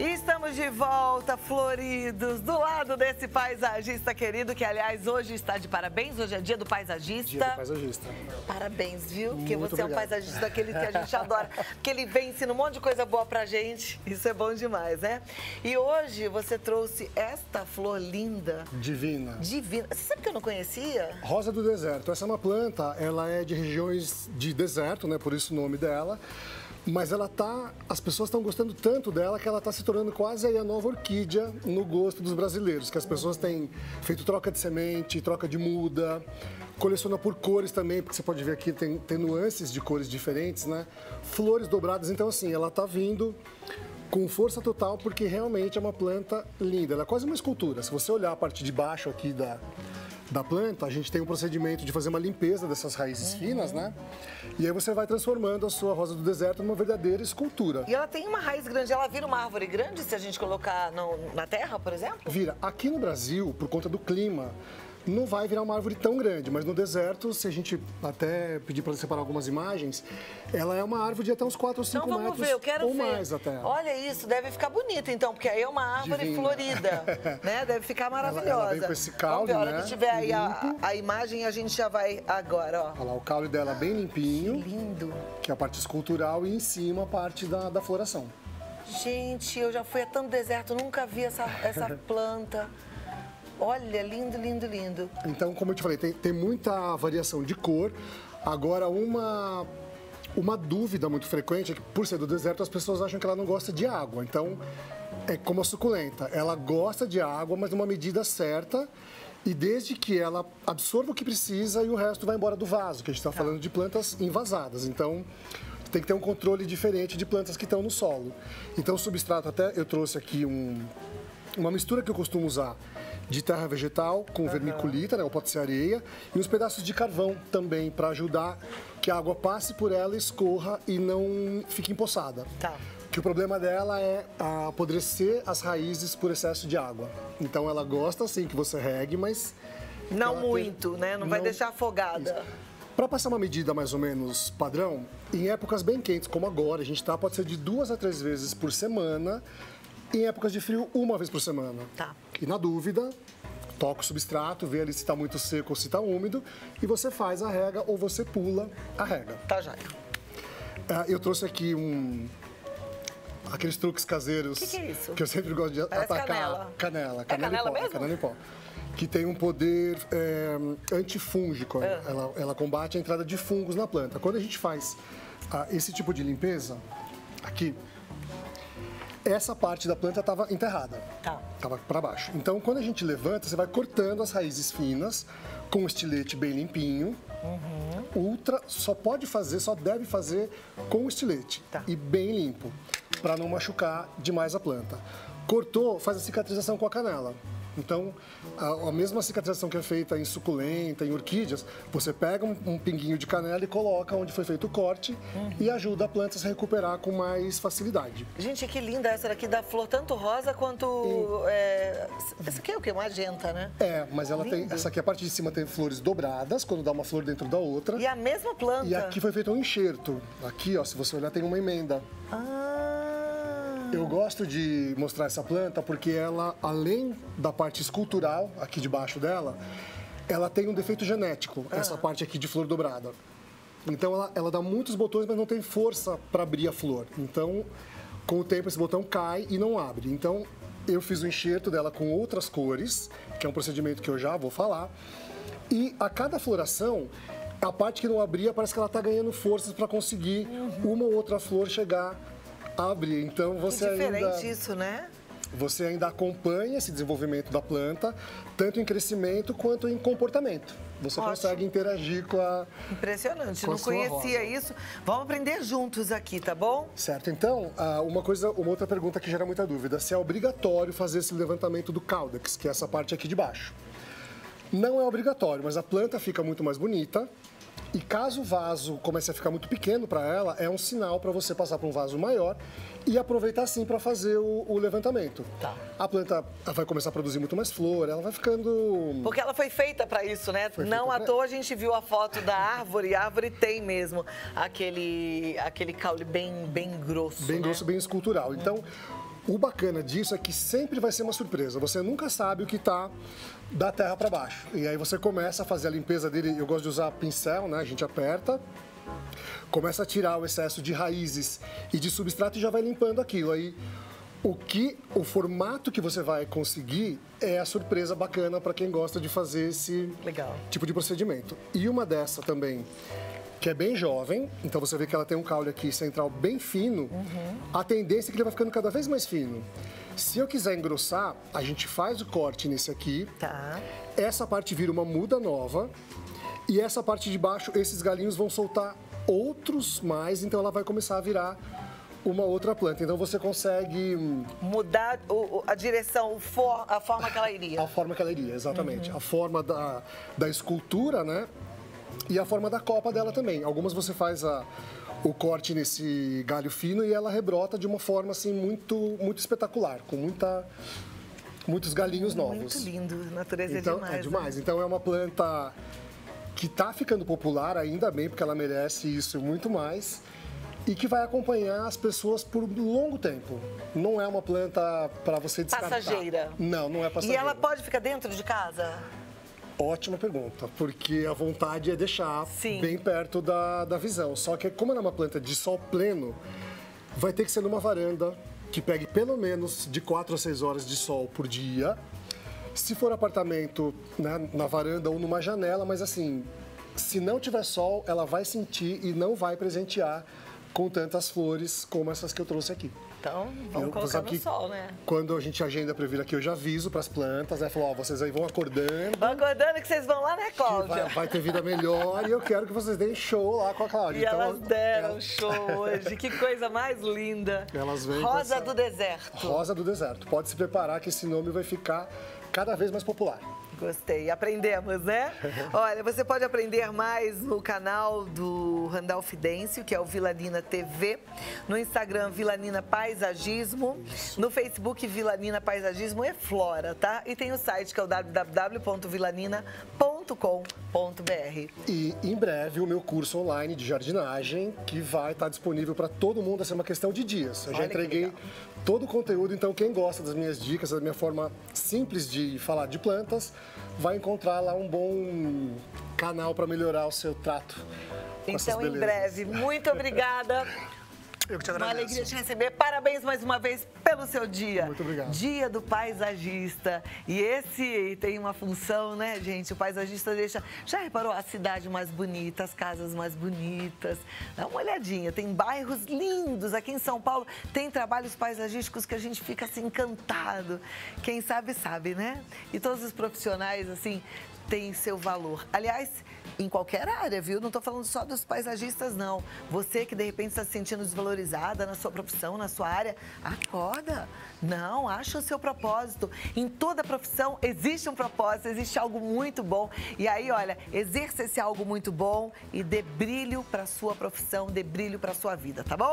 E estamos de volta, floridos, do lado desse paisagista querido, que, aliás, hoje está de parabéns. Hoje é dia do paisagista. Dia do paisagista. Parabéns, viu? Porque Muito você é um obrigado. paisagista daquele que a gente adora. Porque ele vem ensina um monte de coisa boa pra gente. Isso é bom demais, né? E hoje você trouxe esta flor linda. Divina. Divina. Você sabe que eu não conhecia? Rosa do deserto. Essa é uma planta, ela é de regiões de deserto, né? Por isso o nome dela. Mas as pessoas estão gostando tanto dela que ela está se tornando quase aí a nova orquídea no gosto dos brasileiros, que as pessoas têm feito troca de semente, troca de muda, coleciona por cores também, porque você pode ver aqui tem nuances de cores diferentes, né? Flores dobradas, então assim, ela está vindo com força total porque realmente é uma planta linda, ela é quase uma escultura. Se você olhar a parte de baixo aqui da planta, a gente tem um procedimento de fazer uma limpeza dessas raízes finas, né? E aí você vai transformando a sua rosa do deserto numa verdadeira escultura. E ela tem uma raiz grande, ela vira uma árvore grande se a gente colocar na terra, por exemplo? Vira. Aqui no Brasil, por conta do clima, não vai virar uma árvore tão grande, mas no deserto, se a gente até pedir para separar algumas imagens, ela é uma árvore de até uns 4 ou 5 então, vamos metros ver, eu quero ou ver. mais até. Olha isso, deve ficar bonita então, porque aí é uma árvore Divina. florida, né? Deve ficar maravilhosa. Ela vem com esse caule, vamos ver, a hora né? que tiver aí Limpo. a imagem, a gente já vai agora, ó. Olha lá, o caule dela bem limpinho, Lindo. que é a parte escultural, e em cima a parte da floração. Gente, eu já fui a tanto deserto, nunca vi essa planta. Olha, lindo, lindo, lindo. Então, como eu te falei, tem muita variação de cor. Agora, uma dúvida muito frequente é que, por ser do deserto, as pessoas acham que ela não gosta de água. Então, é como a suculenta. Ela gosta de água, mas numa medida certa. E desde que ela absorva o que precisa e o resto vai embora do vaso, que a gente está falando de plantas envasadas. Então, tem que ter um controle diferente de plantas que estão no solo. Então, o substrato, até eu trouxe aqui uma mistura que eu costumo usar de terra vegetal com vermiculita, né, ou pode ser areia, e uns pedaços de carvão também, para ajudar que a água passe por ela, escorra e não fique empoçada. Tá. Que o problema dela é apodrecer as raízes por excesso de água. Então ela gosta sim que você regue, mas Não muito, né? Não vai deixar afogada. Para passar uma medida mais ou menos padrão, em épocas bem quentes, como agora, a gente tá, pode ser de 2 a 3 vezes por semana. Em épocas de frio, 1 vez por semana. Tá. E na dúvida, toca o substrato, vê ali se está muito seco ou se está úmido, e você faz a rega ou você pula a rega. Tá, já. Eu trouxe aqui aqueles truques caseiros. Que é isso? Que eu sempre gosto de Parece atacar. Canela. É canela em pó, mesmo? canela em pó. Que tem um poder antifúngico. Ela combate a entrada de fungos na planta. Quando a gente faz esse tipo de limpeza, aqui, essa parte da planta estava enterrada. Tá. Estava para baixo. Então, quando a gente levanta, você vai cortando as raízes finas com um estilete bem limpinho. Só deve fazer com o estilete. Tá. E bem limpo, para não machucar demais a planta. Cortou, faz a cicatrização com a canela. Então, a mesma cicatrização que é feita em suculenta, em orquídeas, você pega um pinguinho de canela e coloca onde foi feito o corte e ajuda a planta a se recuperar com mais facilidade. Gente, que linda essa daqui da flor, tanto rosa quanto... Essa aqui é o quê? Magenta, né? Mas ela tem... Essa aqui, a parte de cima, tem flores dobradas, quando dá uma flor dentro da outra. E a mesma planta. E aqui foi feito um enxerto. Aqui, ó, se você olhar, tem uma emenda. Eu gosto de mostrar essa planta porque ela, além da parte escultural, aqui debaixo dela, ela tem um defeito genético, essa parte aqui de flor dobrada. Então ela dá muitos botões, mas não tem força para abrir a flor. Então, com o tempo, esse botão cai e não abre. Então, eu fiz o enxerto dela com outras cores, que é um procedimento que eu já vou falar. E a cada floração, a parte que não abria, parece que ela está ganhando forças para conseguir uma ou outra flor chegar abrir. Então você diferente isso, né? Você ainda acompanha esse desenvolvimento da planta, tanto em crescimento quanto em comportamento. Você consegue interagir com a... Impressionante, com a não sua conhecia rosa. isso. Vamos aprender juntos aqui, tá bom? Certo, então, uma outra pergunta que gera muita dúvida, se é obrigatório fazer esse levantamento do caudex, que é essa parte aqui de baixo. Não é obrigatório, mas a planta fica muito mais bonita. E caso o vaso comece a ficar muito pequeno para ela, é um sinal para você passar para um vaso maior e aproveitar sim para fazer o levantamento. Tá. A planta vai começar a produzir muito mais flor, ela vai ficando... Porque ela foi feita para isso, né? Não à toa a gente viu a foto da árvore, e a árvore tem mesmo aquele caule bem grosso. Bem né? grosso, bem escultural. Então, o bacana disso é que sempre vai ser uma surpresa. Você nunca sabe o que tá da terra para baixo. E aí você começa a fazer a limpeza dele. Eu gosto de usar pincel, né? A gente aperta, começa a tirar o excesso de raízes e de substrato e já vai limpando aquilo. Aí o formato que você vai conseguir é a surpresa bacana para quem gosta de fazer esse tipo de procedimento. E uma dessa também, que é bem jovem, então você vê que ela tem um caule aqui central bem fino, a tendência é que ele vai ficando cada vez mais fino. Se eu quiser engrossar, a gente faz o corte nesse aqui, essa parte vira uma muda nova, e essa parte de baixo, esses galinhos vão soltar outros mais, então ela vai começar a virar uma outra planta. Então você consegue mudar a direção, a forma que ela iria. A forma que ela iria, exatamente. A forma da escultura, né? E a forma da copa dela também. Algumas você faz o corte nesse galho fino e ela rebrota de uma forma assim muito espetacular, com muitos galinhos novos. Muito lindo, a natureza então, é demais. É demais. Né? Então é uma planta que está ficando popular, ainda bem, porque ela merece isso muito mais. E que vai acompanhar as pessoas por um longo tempo. Não é uma planta para você descartar. Passageira. Não é passageira. E ela pode ficar dentro de casa? Ótima pergunta, porque a vontade é deixar bem perto da visão. Só que como ela é uma planta de sol pleno, vai ter que ser numa varanda que pegue pelo menos de 4 a 6 horas de sol por dia. Se for apartamento, né, na varanda ou numa janela, mas assim, se não tiver sol, ela vai sentir e não vai presentear com tantas flores como essas que eu trouxe aqui. Então, vamos colocar no sol, né? Quando a gente agenda para vir aqui, eu já aviso para as plantas, aí falou, ó, vocês aí vão acordando. Vão acordando que vocês vão lá, né, Cláudia? Vai ter vida melhor e eu quero que vocês deem show lá com a Cláudia. E então, elas deram show hoje, que coisa mais linda. Elas vêm Rosa do Deserto. Rosa do Deserto. Pode se preparar que esse nome vai ficar cada vez mais popular. Gostei, aprendemos, né? Olha, você pode aprender mais no canal do Randolph Fidêncio, que é o Vilanina TV, no Instagram Vilanina Paisagismo, no Facebook Vilanina Paisagismo e Flora, tá? E tem o site que é o www.vilanina.com.br. E em breve o meu curso online de jardinagem, que vai estar disponível para todo mundo, vai ser uma questão de dias. Eu já entreguei todo o conteúdo, então quem gosta das minhas dicas, da minha forma simples de falar de plantas, vai encontrar lá um bom canal para melhorar o seu trato com essas belezas. Então, em breve. Muito obrigada. Eu que te agradeço. Uma alegria te receber. Parabéns mais uma vez pelo seu dia. Muito obrigado. Dia do paisagista. E esse tem uma função, né, gente? O paisagista deixa... Já reparou a cidade mais bonita, as casas mais bonitas? Dá uma olhadinha. Tem bairros lindos. Aqui em São Paulo tem trabalhos paisagísticos que a gente fica assim encantado. Quem sabe, sabe, né? E todos os profissionais, assim, têm seu valor. Aliás, em qualquer área, viu? Não estou falando só dos paisagistas, não. Você que, de repente, está se sentindo desvalorizada na sua profissão, na sua área, acorda. Não, acha o seu propósito. Em toda profissão existe um propósito, existe algo muito bom. E aí, olha, exerça esse algo muito bom e dê brilho para a sua profissão, dê brilho para a sua vida, tá bom?